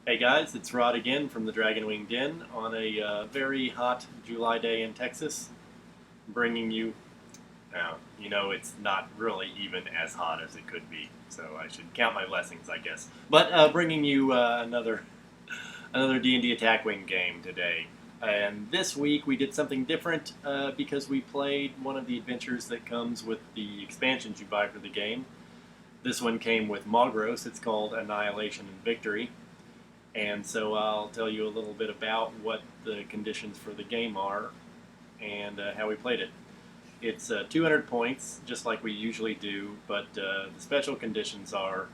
Hey guys, it's Rod again from the Dragonwing Den on a very hot July day in Texas, bringing you. Now, it's not really even as hot as it could be, so I should count my blessings, I guess. But bringing you another D&D Attack Wing game today. And this week we did something different because we played one of the adventures that comes with the expansions you buy for the game. This one came with Maughoros. It's called Annihilation and Victory. And so I'll tell you a little bit about what the conditions for the game are and how we played it. It's 200 points, just like we usually do, but the special conditions are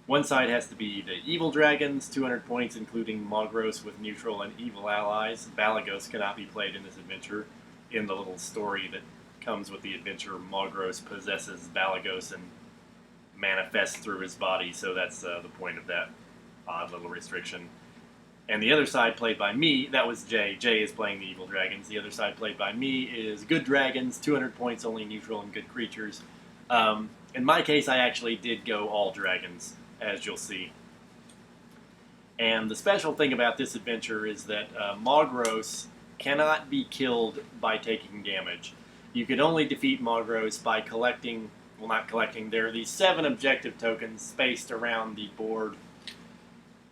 one side has to be the evil dragons, 200 points, including Maughoros with neutral and evil allies. Balagos cannot be played in this adventure. In the little story that comes with the adventure, Maughoros possesses Balagos and manifests through his body, so that's the point of that odd little restriction. And the other side played by me, that was Jay. Jay is playing the evil dragons. The other side played by me is good dragons, 200 points, only neutral and good creatures. In my case, I actually did go all dragons, as you'll see. And the special thing about this adventure is that Maughoros cannot be killed by taking damage. You could only defeat Maughoros by collecting, well, not collecting, there are these 7 objective tokens spaced around the board,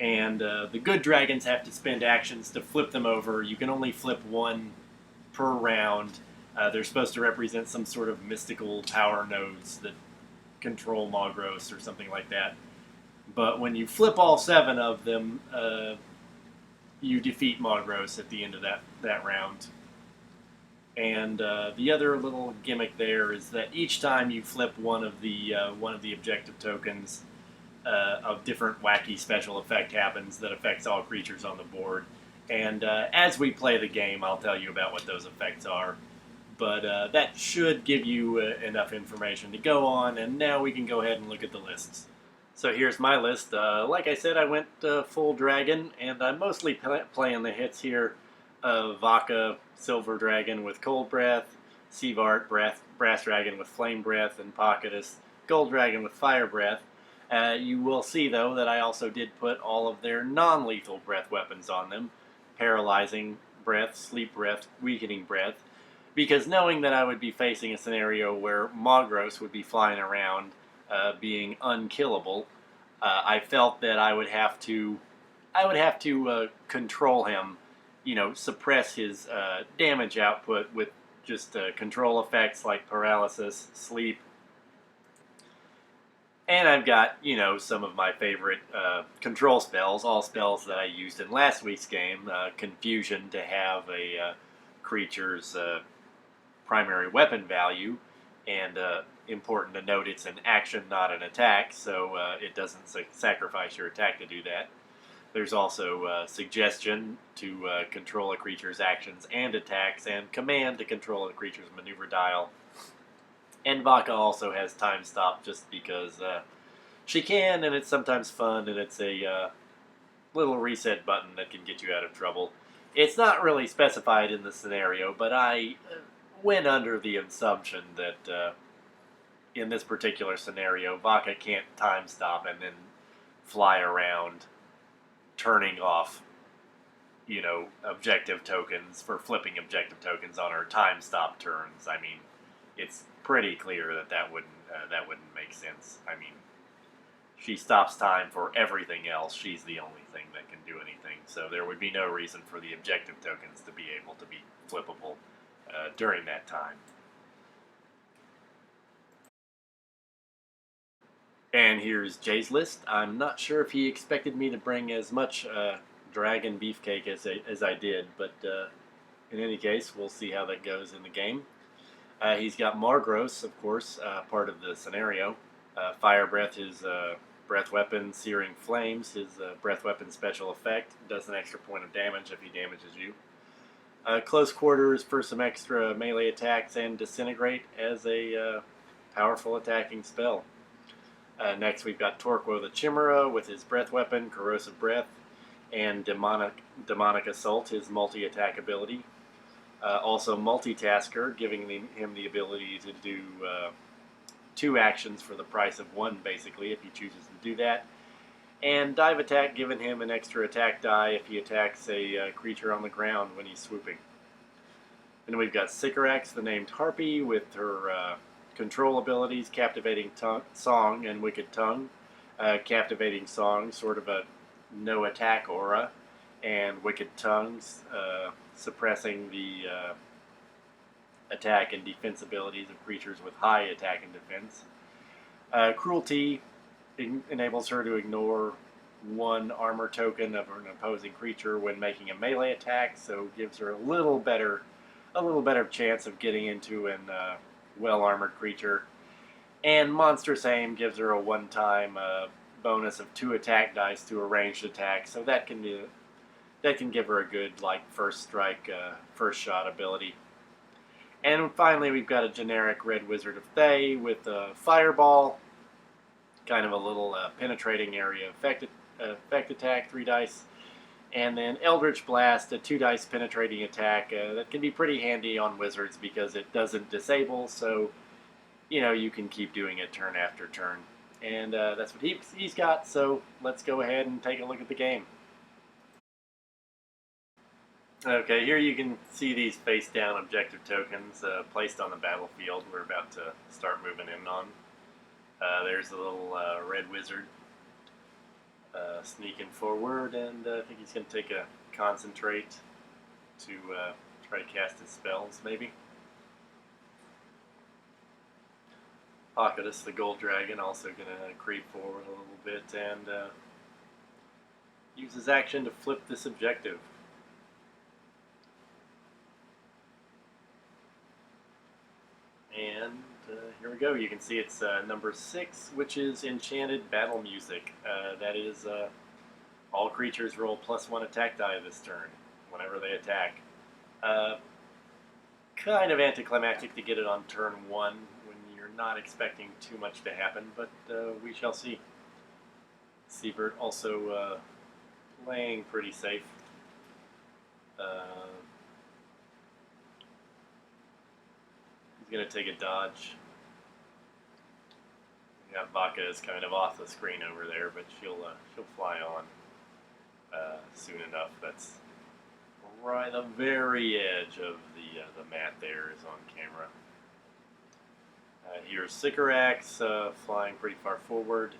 and the good dragons have to spend actions to flip them over. You can only flip one per round. They're supposed to represent some sort of mystical power nodes that control Maughoros or something like that. But when you flip all 7 of them, you defeat Maughoros at the end of that round. And the other little gimmick there is that each time you flip one of the objective tokens, a different wacky special effect happens that affects all creatures on the board. And as we play the game, I'll tell you about what those effects are. But that should give you enough information to go on, and now we can go ahead and look at the lists. So here's my list. Like I said, I went full dragon, and I'm mostly playing the hits here. Vaka, Silver Dragon with Cold Breath, Seavart, Brass Dragon with Flame Breath, and Pocketus, Gold Dragon with Fire Breath. You will see, though, that I also did put all of their non-lethal breath weapons on them. Paralyzing Breath, Sleep Breath, Weakening Breath. Because knowing that I would be facing a scenario where Maughoros would be flying around being unkillable, I felt that I would have to control him, suppress his damage output with just control effects like paralysis, sleep. And I've got, some of my favorite control spells, all spells that I used in last week's game. Confusion to have a creature's primary weapon value, and important to note it's an action, not an attack, so it doesn't sacrifice your attack to do that. There's also suggestion to control a creature's actions and attacks, and command to control a creature's maneuver dial. And Vaka also has time stop just because she can, and it's sometimes fun, and it's a little reset button that can get you out of trouble. It's not really specified in the scenario, but I went under the assumption that in this particular scenario, Vaka can't time stop and then fly around turning off, objective tokens for flipping objective tokens on her time stop turns. I mean, it's pretty clear that wouldn't make sense. I mean, she stops time for everything else. She's the only thing that can do anything. So there would be no reason for the objective tokens to be able to be flippable during that time. And here's Jay's list. I'm not sure if he expected me to bring as much dragon beefcake as I did, but in any case, we'll see how that goes in the game. He's got Maughoros, of course, part of the scenario. Fire Breath, his breath weapon. Searing Flames, his breath weapon special effect. Does an extra point of damage if he damages you. Close Quarters for some extra melee attacks, and Disintegrate as a powerful attacking spell. Next we've got Torquo the Chimera with his breath weapon, Corrosive Breath, and Demonic Assault, his multi-attack ability. Also Multitasker, giving him the ability to do 2 actions for the price of 1, basically, if he chooses to do that. And dive attack, giving him an extra attack die if he attacks a creature on the ground when he's swooping. And we've got Sycorax, the named Harpy, with her control abilities, Captivating Song and Wicked Tongue. Captivating Song, sort of a no attack aura, and Wicked Tongues, suppressing the attack and defense abilities of creatures with high attack and defense. Cruelty enables her to ignore one armor token of an opposing creature when making a melee attack, so gives her a little better chance of getting into an well-armored creature. And Monstrous Aim gives her a one-time bonus of 2 attack dice to a ranged attack, so that can give her a good first strike, first shot ability. And finally, we've got a generic Red Wizard of Thay with a Fireball, kind of a little penetrating area effect attack, 3 dice. And then Eldritch Blast, a 2 dice penetrating attack that can be pretty handy on wizards because it doesn't disable, so you can keep doing it turn after turn. And that's what he's got, so let's go ahead and take a look at the game. Okay, here you can see these face-down objective tokens placed on the battlefield we're about to start moving in on. There's a little red wizard sneaking forward, and I think he's going to take a concentrate to try to cast his spells, maybe. Maughoros, the gold dragon, also going to creep forward a little bit and use his action to flip this objective. And here we go. You can see it's number 6, which is Enchanted Battle Music. That is all creatures roll +1 attack die this turn whenever they attack. Kind of anticlimactic to get it on turn 1 when you're not expecting too much to happen, but we shall see. Siebert also playing pretty safe. He's going to take a dodge. We got Vaca is kind of off the screen over there, but she'll fly on soon enough. That's right, the very edge of the mat there is on camera. Here's Sycorax flying pretty far forward.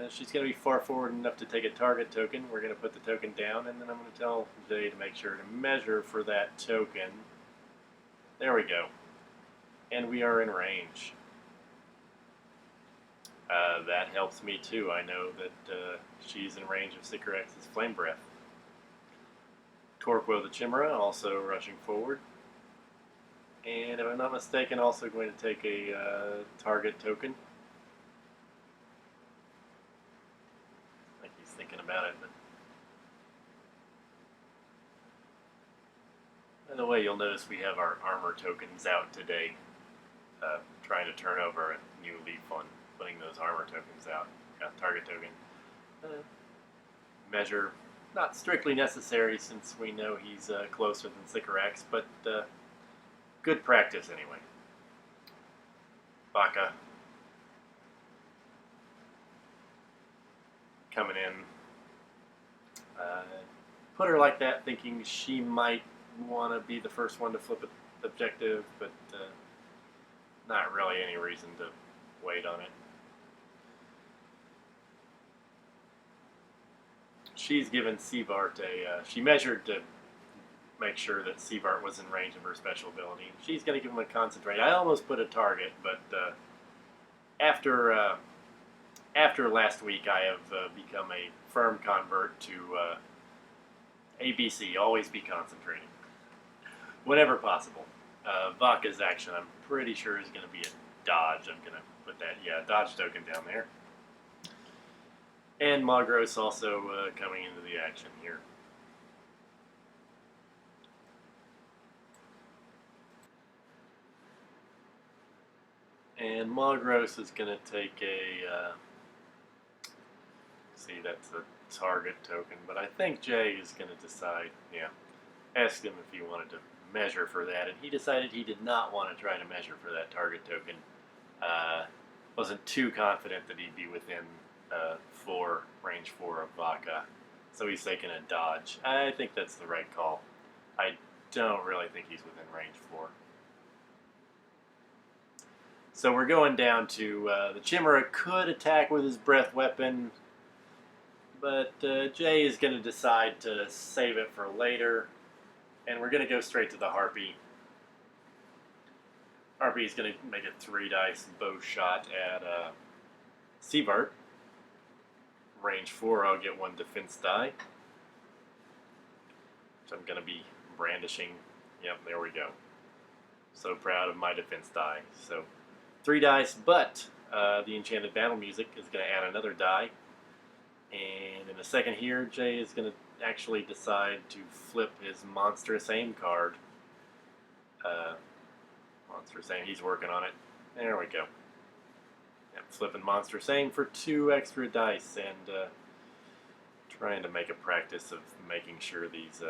She's going to be far forward enough to take a target token. We're going to put the token down, and then I'm going to tell Jay to make sure to measure for that token. There we go. And we are in range. That helps me too. I know that she's in range of Sycorax's Flame Breath. Torquil the Chimera also rushing forward. And if I'm not mistaken, also going to take a target token. I think he's thinking about it, but by the way, you'll notice we have our armor tokens out today. Trying to turn over a new leaf on putting those armor tokens out. Got target token. Measure, not strictly necessary since we know he's closer than Sycorax, but good practice anyway. Vaca coming in. Put her like that thinking she might want to be the first one to flip an objective, but not really any reason to wait on it. She's given Siebert she measured to make sure that Siebert was in range of her special ability. She's going to give him a concentrate. I almost put a target, but after last week, I have become a firm convert to ABC, always be concentrating, whenever possible. Vaca's action, I'm pretty sure, is going to be a dodge. I'm going to put that, dodge token down there. And Maughoros also coming into the action here. And Maughoros is going to take a, see, that's a target token, but I think Jay is going to decide, asked him if he wanted to measure for that, and he decided he did not want to try to measure for that target token. Wasn't too confident that he'd be within 4 range 4 of Vaca. So he's taking a dodge. I think that's the right call. I don't really think he's within range 4. So we're going down to the Chimera could attack with his breath weapon, but Jay is going to decide to save it for later, and we're going to go straight to the Harpy. Harpy is going to make a 3-dice bow shot at Sievart. Range 4, I'll get 1 defense die. So I'm going to be brandishing. Yep, there we go. So proud of my defense die. So 3 dice, but the Enchanted Battle Music is going to add another die. And in a second here, Jay is going to actually decide to flip his Monstrous Aim card. Monstrous Aim, he's working on it. There we go. Yep, flipping Monstrous Aim for 2 extra dice, and trying to make a practice of making sure these,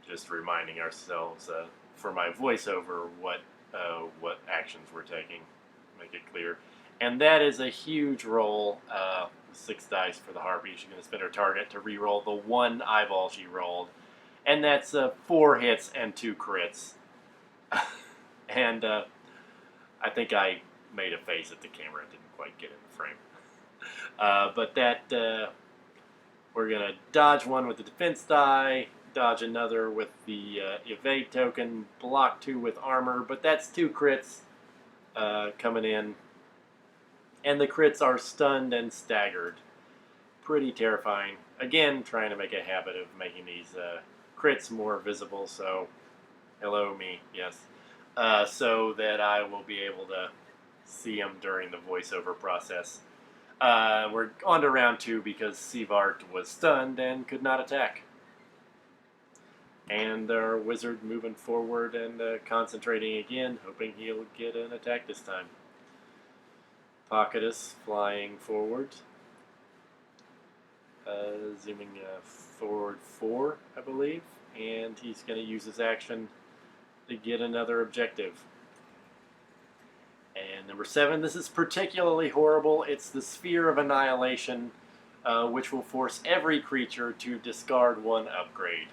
just reminding ourselves for my voiceover what actions we're taking, make it clear. And that is a huge roll, 6 dice for the Harpy. She's going to spend her target to re-roll the 1 eyeball she rolled. And that's 4 hits and 2 crits. And I think I made a face at the camera. It didn't quite get in the frame. But that, we're going to dodge 1 with the defense die, dodge another with the evade token, block 2 with armor, but that's 2 crits coming in. And the crits are stunned and staggered. Pretty terrifying. Again, trying to make a habit of making these crits more visible, so hello me, yes. So that I will be able to see them during the voiceover process. We're on to round 2 because Sievart was stunned and could not attack. And our wizard moving forward and concentrating again, hoping he'll get an attack this time. Pocketus flying forward. Zooming forward 4, I believe. And he's going to use his action to get another objective. And number 7, this is particularly horrible. It's the Sphere of Annihilation, which will force every creature to discard 1 upgrade.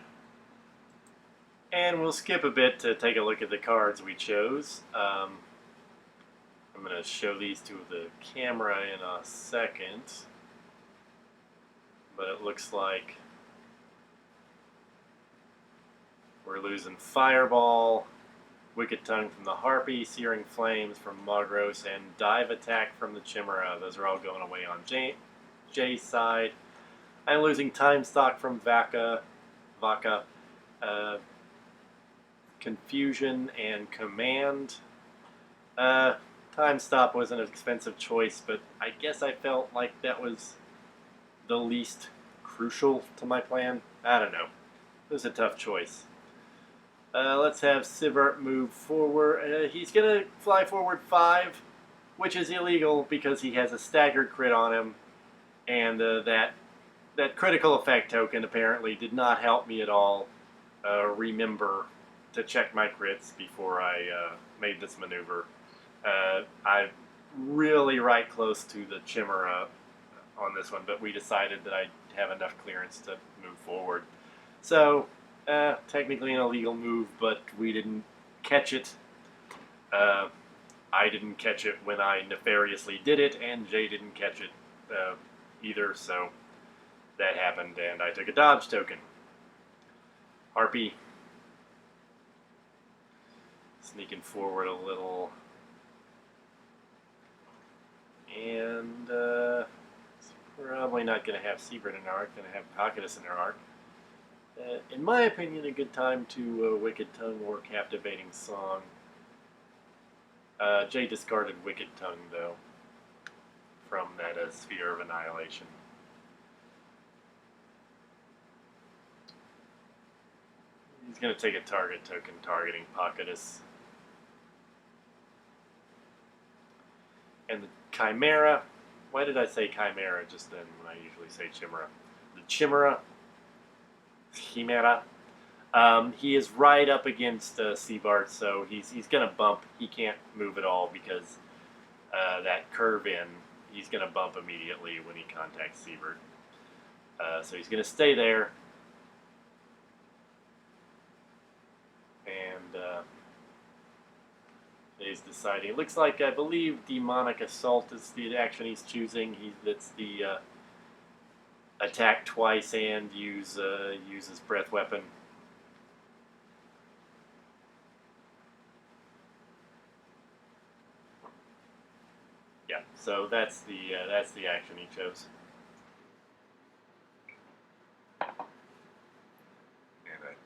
And we'll skip a bit to take a look at the cards we chose. I'm going to show these to the camera in a second. But it looks like we're losing Fireball, Wicked Tongue from the Harpy, Searing Flames from Maughoros, and Dive Attack from the Chimera. Those are all going away on Jay's side. I'm losing Time Stock from Vaca, Confusion and Command. Time Stop was an expensive choice, but I guess I felt like that was the least crucial to my plan. I don't know. It was a tough choice. Let's have Sievart move forward. He's going to fly forward 5, which is illegal because he has a staggered crit on him. And that critical effect token apparently did not help me at all remember to check my crits before I made this maneuver. I'm really right close to the Chimera on this one, but we decided that I'd have enough clearance to move forward. So, technically an illegal move, but we didn't catch it. I didn't catch it when I nefariously did it, and Jay didn't catch it either, so that happened, and I took a dodge token. Harpy. Sneaking forward a little. And it's probably not going to have Sievart in her arc, going to have Pocketus in her arc. In my opinion, a good time to Wicked Tongue or Captivating Song. Jay discarded Wicked Tongue, though, from that Sphere of Annihilation. He's going to take a target token targeting Pocketus. And the Chimera, why did I say Chimera just then when I usually say Chimera? The Chimera, he is right up against Sievart, so he's going to bump. He can't move at all because that curve in, he's gonna bump immediately when he contacts Sievert. So he's gonna stay there, and he's deciding. It looks like I believe demonic assault is the action he's choosing. That's the attack twice and use his breath weapon. Yeah, so that's the action he chose. And I'm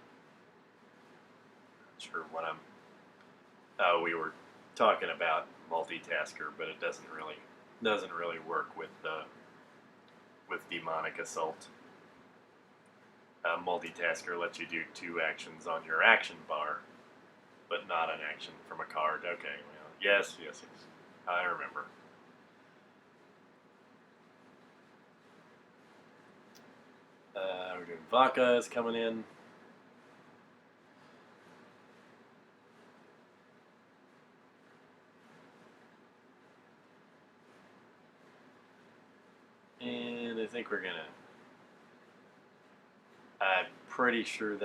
not sure what I'm. Oh, we were talking about multitasker, but it doesn't really work with demonic assault. Multitasker lets you do 2 actions on your action bar, but not an action from a card. Okay, well, yes, I remember. We're doing Vodka is coming in. And I think we're gonna. I'm pretty sure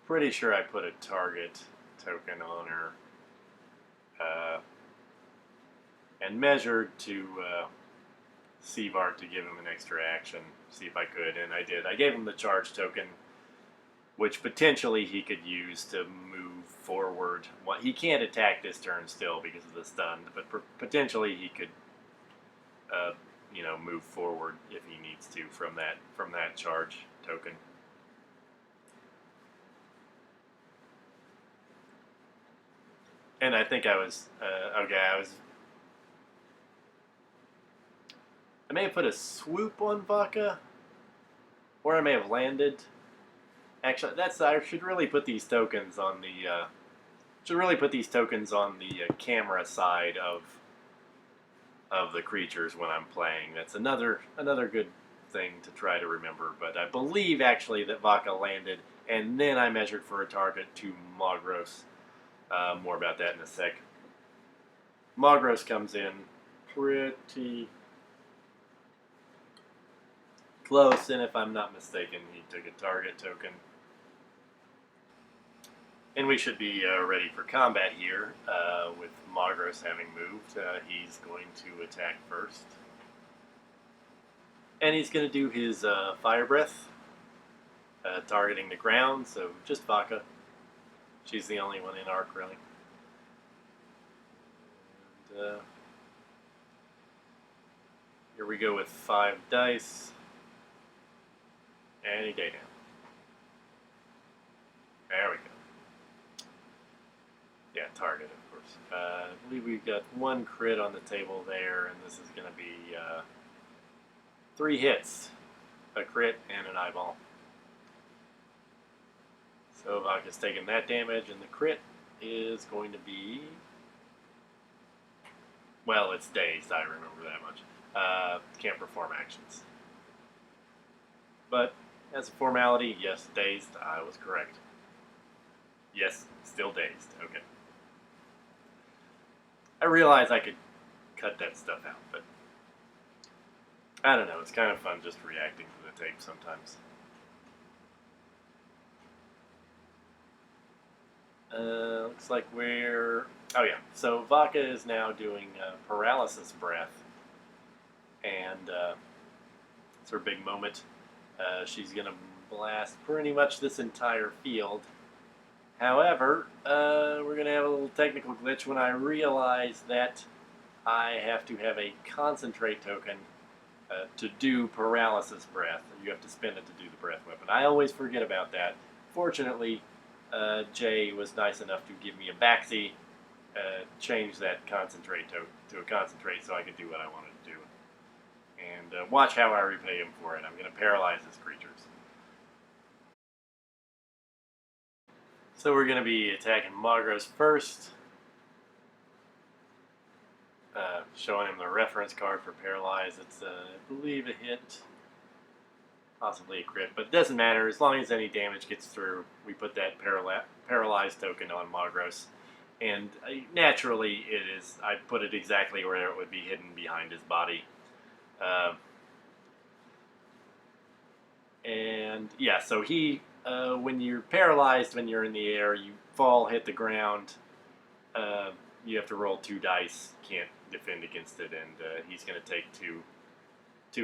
Pretty sure I put a target token on her. And measured to Sievert to give him an extra action, see if I could, and I did. I gave him the charge token, which potentially he could use to move forward. Well, he can't attack this turn still because of the stun, but potentially he could, move forward if he needs to from that charge token. And I think I was okay. I may have put a swoop on Vodka, or I may have landed. Actually, I should really put these tokens on the camera side of the creatures when I'm playing. That's another good thing to try to remember. But I believe actually that Vodka landed, and then I measured for a target to Maughoros. More about that in a sec. Maughoros comes in pretty close, and if I'm not mistaken, he took a target token. And we should be ready for combat here with Maughoros having moved. He's going to attack first. And he's going to do his Fire Breath, targeting the ground, so just Vodka. She's the only one in arc, really. And, here we go with 5 dice. Any day now. There we go. Yeah, target, of course. I believe we've got 1 crit on the table there, and this is going to be 3 hits. A crit and an eyeball. So Vodka's taking that damage, and the crit is going to be... Well, it's dazed, I remember that much. Can't perform actions. But, as a formality, yes, dazed, I was correct. Yes, still dazed, okay. I realize I could cut that stuff out, but... I don't know, it's kind of fun just reacting to the tape sometimes. Looks like we're... Oh yeah, so Vodka is now doing paralysis breath. And it's her big moment. She's going to blast pretty much this entire field. However, we're going to have a little technical glitch when I realize that I have to have a concentrate token to do paralysis breath. You have to spend it to do the breath weapon. I always forget about that. Fortunately, Jay was nice enough to give me a backseat, change that concentrate to a concentrate so I could do what I wanted to do. And watch how I repay him for it. I'm going to paralyze his creatures. So we're going to be attacking Maughoros first. Showing him the reference card for paralyze. It's, I believe, a hit. Possibly a crit, but it doesn't matter. As long as any damage gets through, we put that paralyzed token on Maughoros. And naturally, it is. I put it exactly where it would be hidden behind his body. And yeah, so when you're paralyzed, when you're in the air, you fall, hit the ground. Uh, you have to roll 2 dice. Can't defend against it, and he's going to take two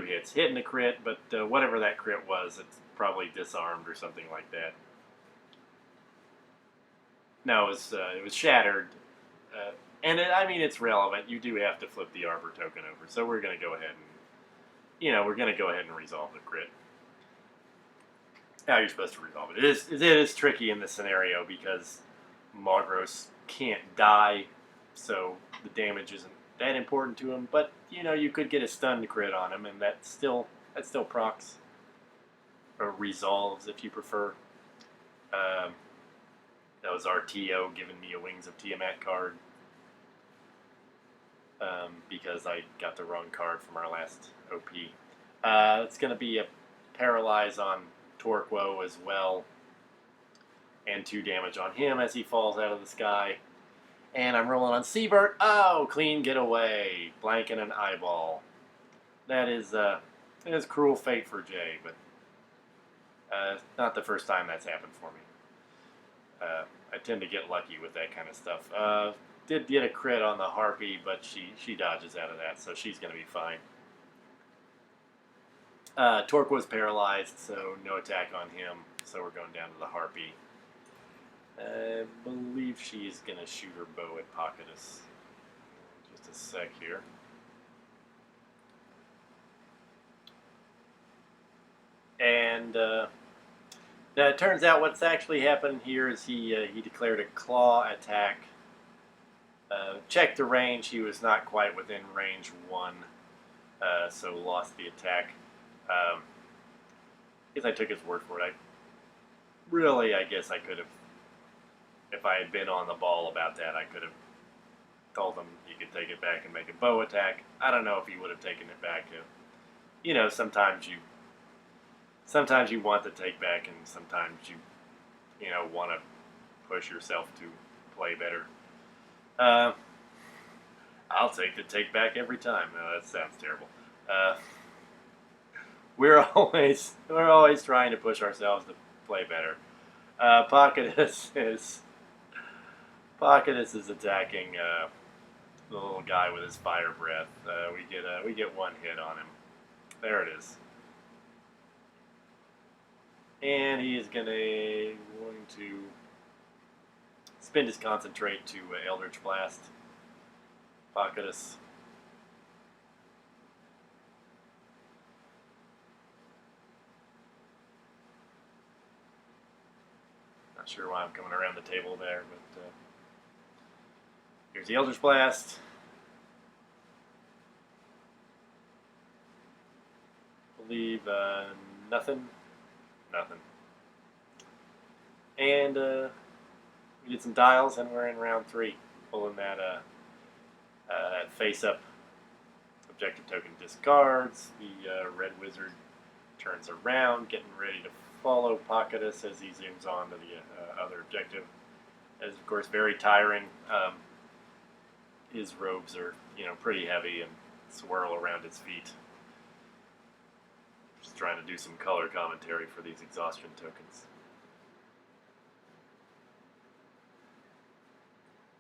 hits. Hitting a crit, but whatever that crit was, it's probably disarmed or something like that. No, it was shattered, and I mean it's relevant. You do have to flip the arbor token over, so we're going to go ahead and resolve the crit. How you're supposed to resolve it. It is tricky in this scenario because Maughoros can't die, so the damage isn't that important to him. But you could get a stunned crit on him, and that still procs or resolves if you prefer. That was RTO giving me a Wings of Tiamat card because I got the wrong card from our last OP. It's going to be a Paralyze on Torquo as well, and 2 damage on him as he falls out of the sky. And I'm rolling on Sievert. Oh, clean getaway. Blank and an eyeball. That is cruel fate for Jay, but not the first time that's happened for me. I tend to get lucky with that kind of stuff. Did get a crit on the Harpy, but she dodges out of that, so she's going to be fine. Torque was paralyzed, so no attack on him, so we're going down to the Harpy. I believe she's going to shoot her bow at Pocketus. Just a sec here. And it turns out what's actually happened here is he declared a claw attack. Checked the range. He was not quite within range 1, so lost the attack. I guess I took his word for it. I guess I could have, if I had been on the ball about that, I could have told him he could take it back and make a bow attack. I don't know if he would have taken it back. Sometimes you want to take back, and sometimes you want to push yourself to play better. I'll take the take back every time. No, that sounds terrible. We're always trying to push ourselves to play better. Pocketus is attacking the little guy with his fire breath. We get 1 hit on him. There it is. And he is going to spend his concentrate to Eldritch Blast. Pocketus. Not sure why I'm coming around the table there, but here's the Eldritch Blast. Believe nothing. And we did some dials, and we're in round 3, pulling that face-up objective token discards. The red wizard turns around, getting ready to follow Pocketus as he zooms on to the other objective. That is, of course, very tiring. His robes are, pretty heavy and swirl around his feet. Just trying to do some color commentary for these exhaustion tokens.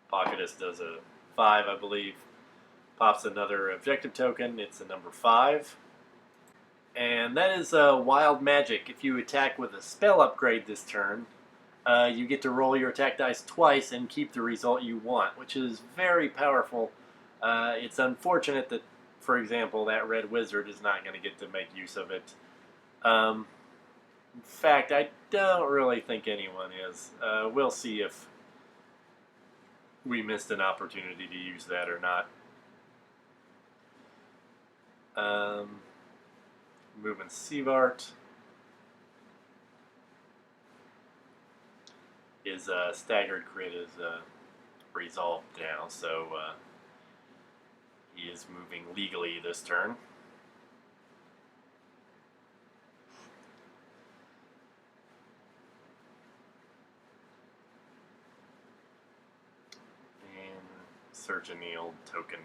Pocketus does a 5, I believe. Pops another objective token. It's a number 5. And that is Wild Magic. If you attack with a spell upgrade this turn, you get to roll your attack dice twice and keep the result you want, which is very powerful. It's unfortunate that, for example, that red wizard is not going to get to make use of it. In fact, I don't really think anyone is. We'll see if we missed an opportunity to use that or not. Movement Sievert. His staggered crit is resolved now, so he is moving legally this turn. in the old token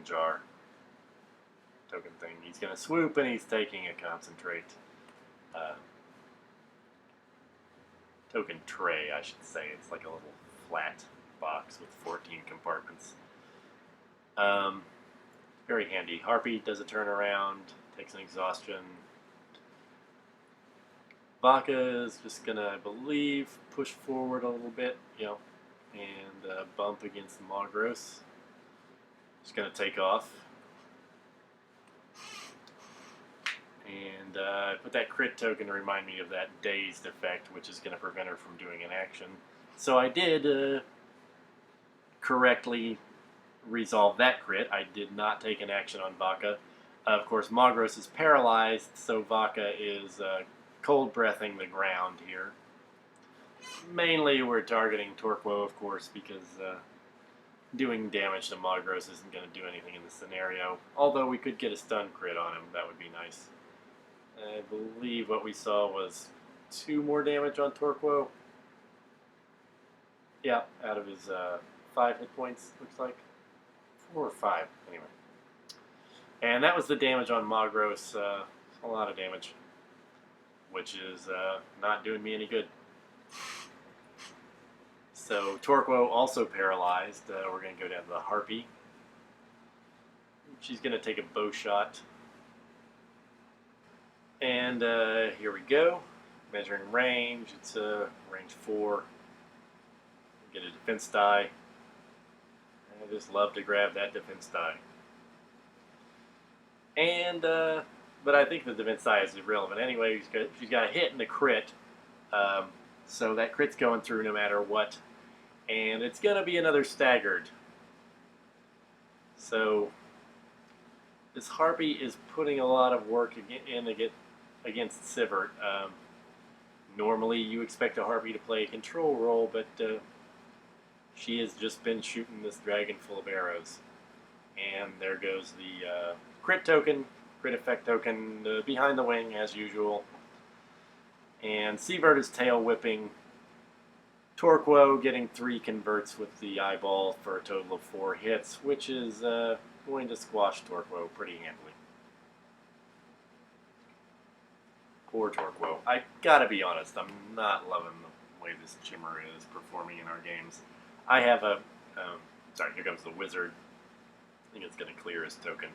jar, token thing. He's going to swoop, and he's taking a concentrate. Token tray, I should say. It's like a little flat box with 14 compartments. Very handy. Harpy does a turnaround, takes an exhaustion. Vaca is just going to, I believe, push forward a little bit, and bump against Maughoros. Just going to take off. And put that crit token to remind me of that dazed effect, which is going to prevent her from doing an action. So I did correctly resolve that crit. I did not take an action on Vaca. Of course, Maughoros is paralyzed, so Vaca is cold breathing the ground here. Mainly we're targeting Torquo, of course, because doing damage to Maughoros isn't going to do anything in this scenario. Although we could get a stun crit on him, that would be nice. I believe what we saw was 2 more damage on Torquo. Yeah, out of his 5 hit points, looks like. 4 or 5, anyway. And that was the damage on Maughoros. A lot of damage, which is not doing me any good. So Torquo also paralyzed. We're going to go down to the Harpy. She's going to take a bow shot. And here we go. Measuring range. It's range 4. Get a defense die. I just love to grab that defense die. And, but I think the defense die is irrelevant anyway. She's got a hit and a crit. So that crit's going through no matter what. And it's going to be another staggered. So this Harpy is putting a lot of work in against Sivert. Normally you expect a Harpy to play a control role, but she has just been shooting this dragon full of arrows. And there goes the crit token, crit effect token, behind the wing as usual. And Sivert is tail whipping Torquo, getting 3 converts with the eyeball for a total of 4 hits, which is going to squash Torquo pretty handily. Poor Torquo. I gotta be honest, I'm not loving the way this Chimera is performing in our games. I have a... sorry, here comes the wizard. I think it's going to clear his token.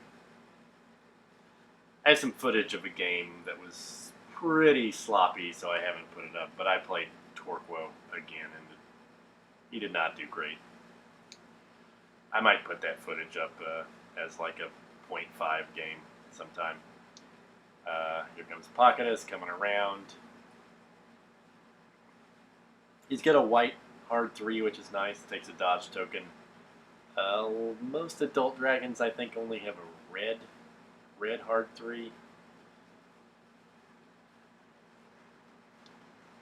I have some footage of a game that was pretty sloppy, so I haven't put it up. But I played Torquo again, and he did not do great. I might put that footage up as like a 0.5 game sometime. Here comes Pocketus coming around. He's got a white hard 3, which is nice. Takes a dodge token. Most adult dragons, I think, only have a red hard 3.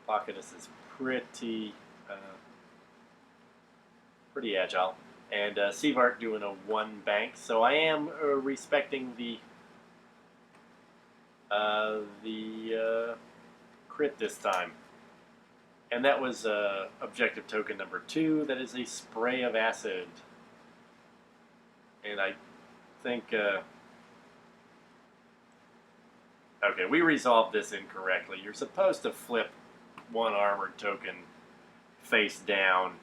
Pocketus is pretty agile. And Sivart doing a 1 bank. So I am respecting the crit this time. And that was objective token number 2. That is a spray of acid. And I think... okay, we resolved this incorrectly. You're supposed to flip 1 armored token face down.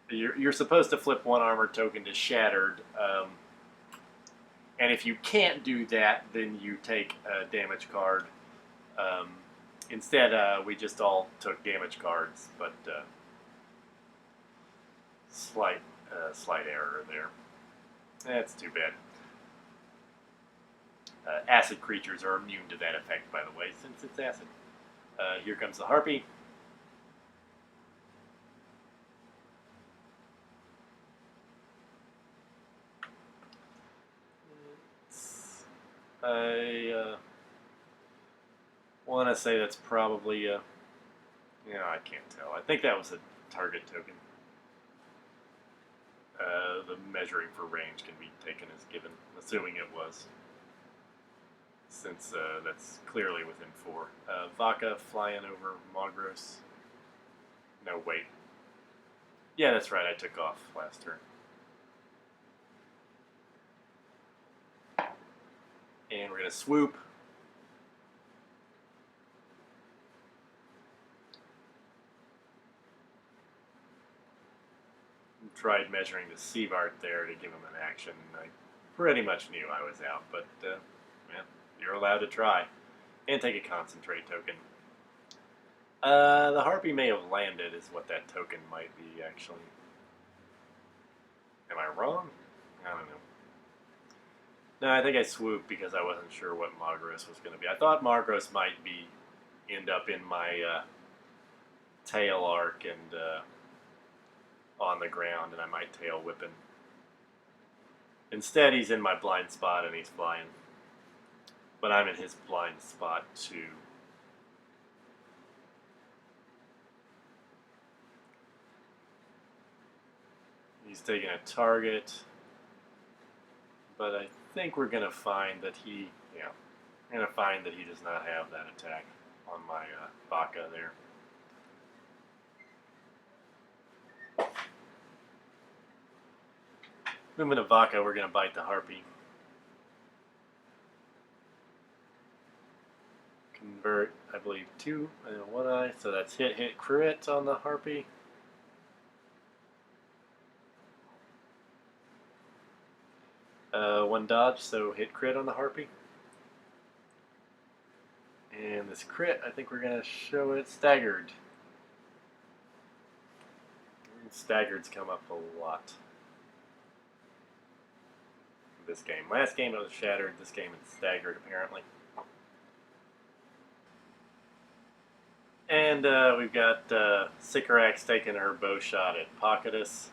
You're supposed to flip 1 armored token to shattered. And if you can't do that, then you take a damage card. Instead, we just all took damage cards, but slight error there. That's too bad. Acid creatures are immune to that effect, by the way, since it's acid. Here comes the Harpy. I want to say that's probably, I can't tell. I think that was a target token. The measuring for range can be taken as given, assuming it was, since that's clearly within 4. Vaca flying over Maughoros. No, wait. Yeah, that's right. I took off last turn. And we're going to swoop. Tried measuring the Seavart there to give him an action. I pretty much knew I was out, but yeah, you're allowed to try. And take a concentrate token. The Harpy may have landed is what that token might be, actually. Am I wrong? I don't know. No, I think I swooped because I wasn't sure what Maughoros was going to be. I thought Maughoros might end up in my tail arc and on the ground, and I might tail whip him. Instead, he's in my blind spot and he's flying. But I'm in his blind spot too. He's taking a target. But I think we're going to find that he does not have that attack on my Baka there. Moving to Baka, we're going to bite the Harpy. Convert, I believe, 2 and 1 eye. So that's hit, crit on the Harpy. One dodge, so hit crit on the Harpy. And this crit, I think we're going to show it staggered. Staggered's come up a lot this game. Last game it was shattered, this game it's staggered apparently. And we've got Sycorax taking her bow shot at Maughoros.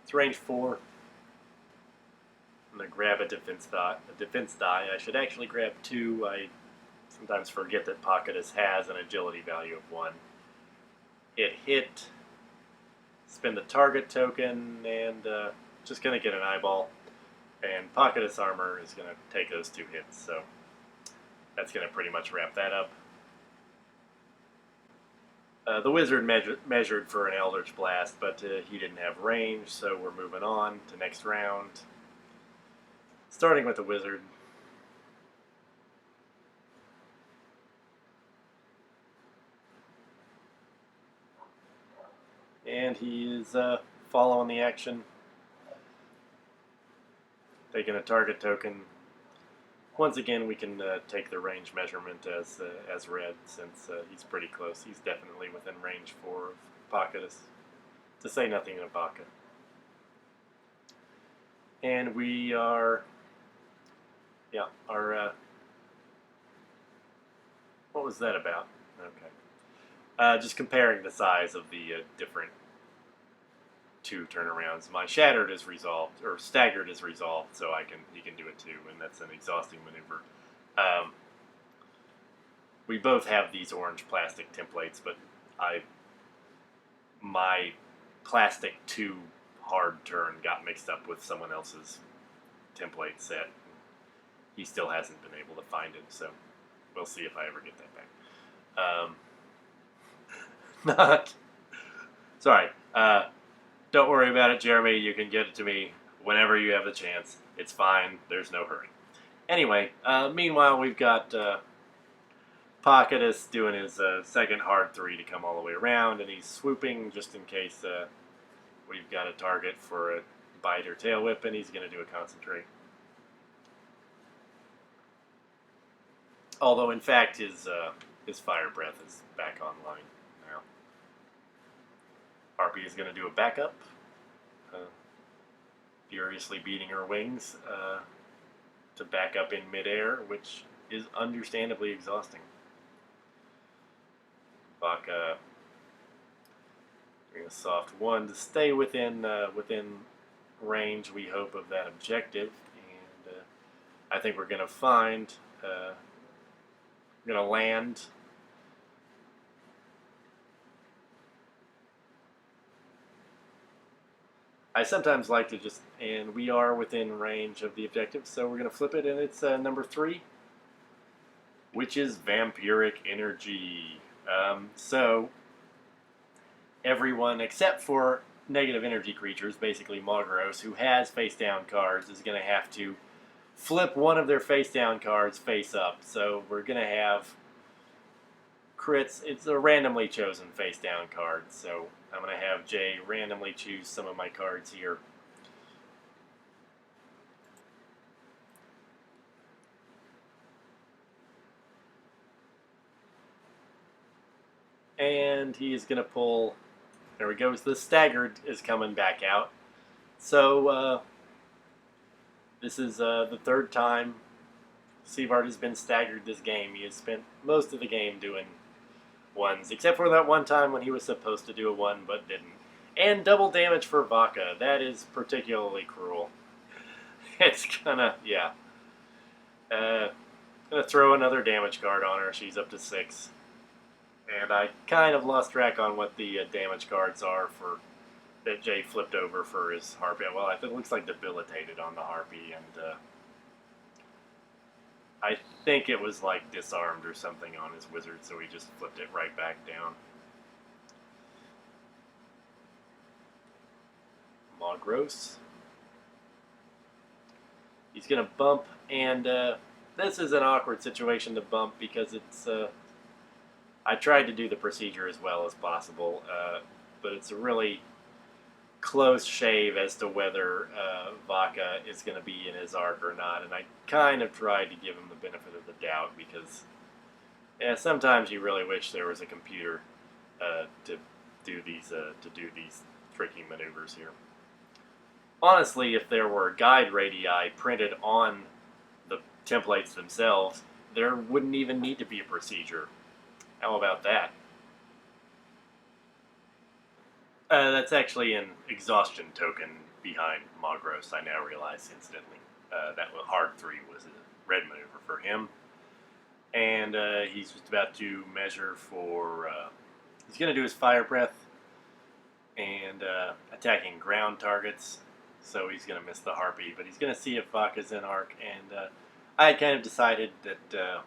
It's range 4. I'm going to grab a defense die. I should actually grab 2. I sometimes forget that Maughoros has an agility value of 1. Hit, spend the target token, and just going to get an eyeball. And Maughoros armor is going to take those 2 hits, so that's going to pretty much wrap that up. The wizard measured for an Eldritch Blast, but he didn't have range, so we're moving on to next round. Starting with the wizard. And he is following the action. Taking a target token. Once again, we can take the range measurement as read, since he's pretty close. He's definitely within range for Maughoros, to say nothing of Baka. And we are, what was that about? Okay. Just comparing the size of the different 2 turnarounds. My shattered is resolved, or staggered is resolved, so he can do it too, and that's an exhausting maneuver. We both have these orange plastic templates, but my plastic 2 hard turn got mixed up with someone else's template set. He still hasn't been able to find it, so we'll see if I ever get that back. Sorry. Don't worry about it, Jeremy. You can get it to me whenever you have the chance. It's fine. There's no hurry. Anyway, meanwhile, we've got Maughoros doing his second hard 3 to come all the way around, and he's swooping just in case we've got a target for a bite or tail whip, and he's going to do a concentrate. Although, in fact, his fire breath is back online now. Harpy is going to do a backup, furiously beating her wings to back up in midair, which is understandably exhausting. Baka doing a soft 1 to stay within range, we hope, of that objective, and I think we're going to find. We're going to land. I sometimes like to and we are within range of the objective, so we're going to flip it, and it's number 3, which is Vampiric Energy. So, everyone except for negative energy creatures, basically Maughoros, who has face down cards, is going to have to flip one of their face down cards face up. So we're going to have crits. It's a randomly chosen face down card. So I'm going to have Jay randomly choose some of my cards here. And he is going to pull. There we go. The staggered is coming back out. So this is the third time Seavard has been staggered this game. He has spent most of the game doing ones, except for that one time when he was supposed to do a one but didn't. And double damage for Vaca. That is particularly cruel. It's gonna, yeah. Gonna throw another damage card on her. She's up to 6. And I kind of lost track on what the damage cards are for that Jay flipped over for his Harpy. Well, it looks like debilitated on the Harpy, and I think it was like disarmed or something on his wizard, so he just flipped it right back down. Maughoros. He's going to bump, and this is an awkward situation to bump because it's... I tried to do the procedure as well as possible, but it's a really close shave as to whether Vaca is going to be in his arc or not, and I kind of tried to give him the benefit of the doubt because sometimes you really wish there was a computer to do these tricky maneuvers here. Honestly, if there were guide radii printed on the templates themselves, there wouldn't even need to be a procedure. How about that? That's actually an exhaustion token behind Maughoros, I now realize, incidentally. That hard 3 was a red maneuver for him. And he's just about to measure for... he's going to do his Fire Breath and attacking ground targets. So he's going to miss the Harpy, but he's going to see if Vaca's in arc. And I had kind of decided that...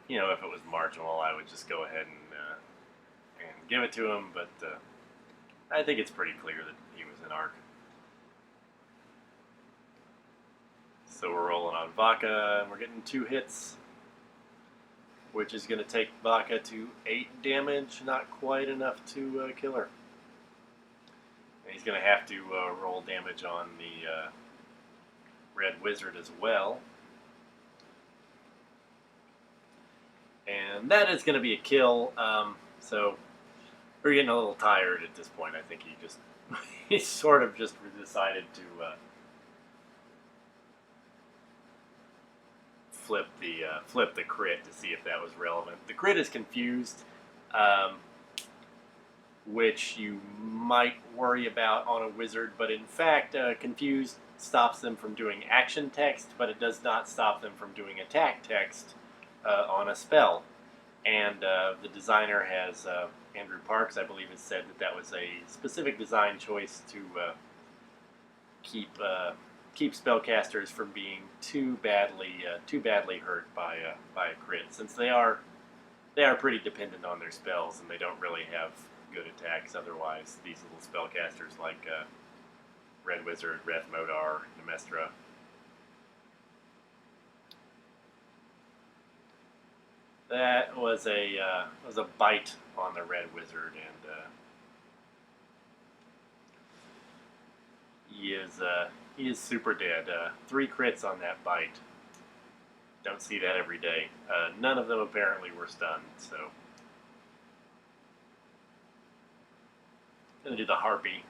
you know, if it was marginal, I would just go ahead and give it to him, but I think it's pretty clear that he was in arc. So we're rolling on Vaca, and we're getting 2 hits, which is going to take Vaca to 8 damage, not quite enough to kill her. And he's going to have to roll damage on the Red Wizard as well. And that is going to be a kill. So we're getting a little tired at this point. I think he sort of just decided to flip the crit to see if that was relevant. The crit is confused, which you might worry about on a wizard, but in fact, confused stops them from doing action text, but it does not stop them from doing attack text on a spell. And the designer has, Andrew Parks, I believe, has said that was a specific design choice to keep spellcasters from being too badly hurt by a crit, since they are pretty dependent on their spells and they don't really have good attacks otherwise. These little spellcasters like Red Wizard, Reth Modar, Nemestra. That was a bite on the Red Wizard, and he is super dead. 3 crits on that bite. Don't see that every day. None of them apparently were stunned. So gonna do the Harpy.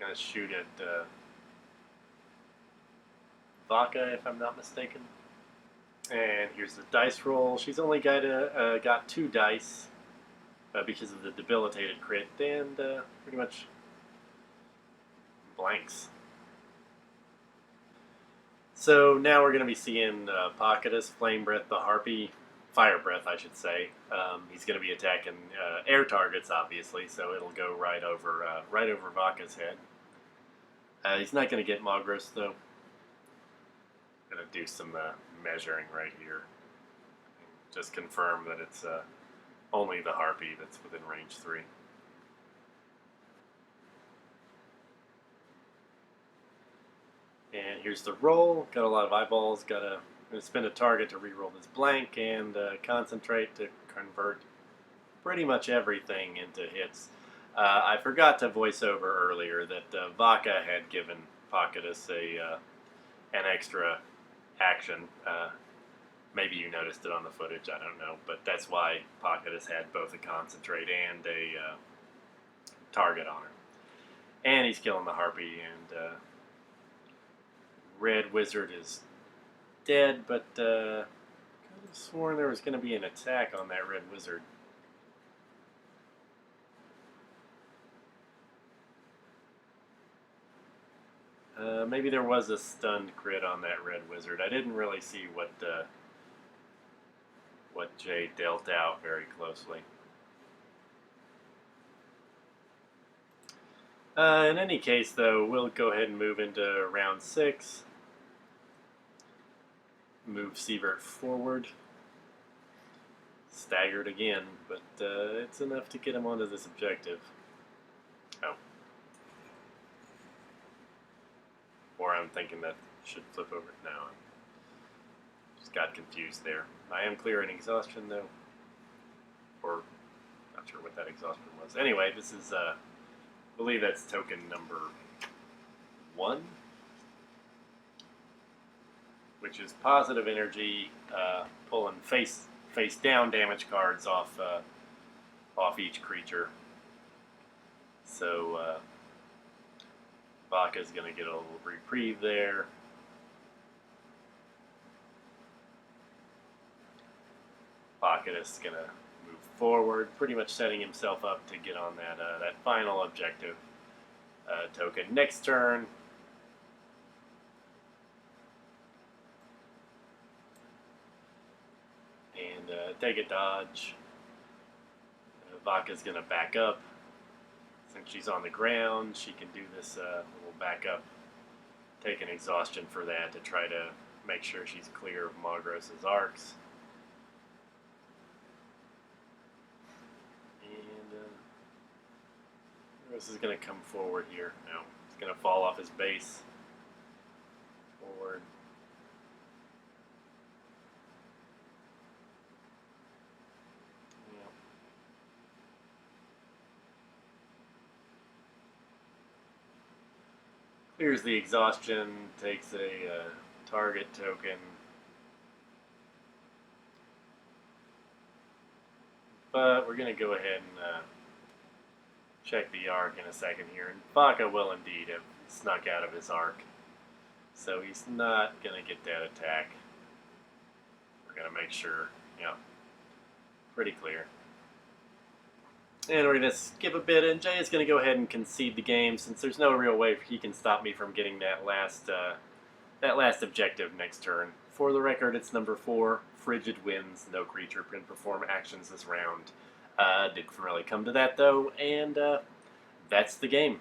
Gonna shoot at Vaca, if I'm not mistaken. And here's the dice roll. She's only got 2 dice because of the debilitated crit, and pretty much blanks. So now we're going to be seeing Pocketus, Flame Breath, the Harpy, Fire Breath, I should say. He's going to be attacking air targets, obviously, so it'll go right over Vaca's head. He's not going to get Maughoros, though. Going to do some measuring right here. Just confirm that it's Only the harpy that's within range 3. And here's the roll. Got a lot of eyeballs. Gonna spend a target to reroll this blank and concentrate to convert pretty much everything into hits. I forgot to voice over earlier that Vaca had given Pocketus an extra action. Maybe you noticed it on the footage, I don't know. But that's why Pocketus had both a concentrate and a target on her. And he's killing the harpy, and Red Wizard is dead, but I could have sworn there was going to be an attack on that Red Wizard. Maybe there was a stunned crit on that Red Wizard. I didn't really see what Jay dealt out very closely. In any case, though, we'll go ahead and move into round 6. Move Sievert forward. Staggered again, but it's enough to get him onto this objective. Oh. Or I'm thinking that should flip over now. Just got confused there. I am clearing exhaustion, though. Or, not sure what that exhaustion was. Anyway, this is, I believe that's token number 1. Which is positive energy, pulling face down damage cards off each creature. So Vaca's going to get a little reprieve there. Pocketus is going to move forward, pretty much setting himself up to get on that final objective token. Next turn, and take a dodge. Vaca's going to back up. Since she's on the ground, she can do this little backup, take an exhaustion for that to try to make sure she's clear of Maughoros' arcs. And Maughoros is going to come forward here. No, he's going to fall off his base. Forward. Clears the exhaustion, takes a target token. But we're going to go ahead and check the arc in a second here. And Vaca will indeed have snuck out of his arc. So he's not going to get that attack. We're going to make sure, pretty clear. And we're going to skip a bit, and Jay is going to go ahead and concede the game since there's no real way he can stop me from getting that last objective next turn. For the record, it's number 4. Frigid wins. No creature can perform actions this round. Didn't really come to that, though, and that's the game.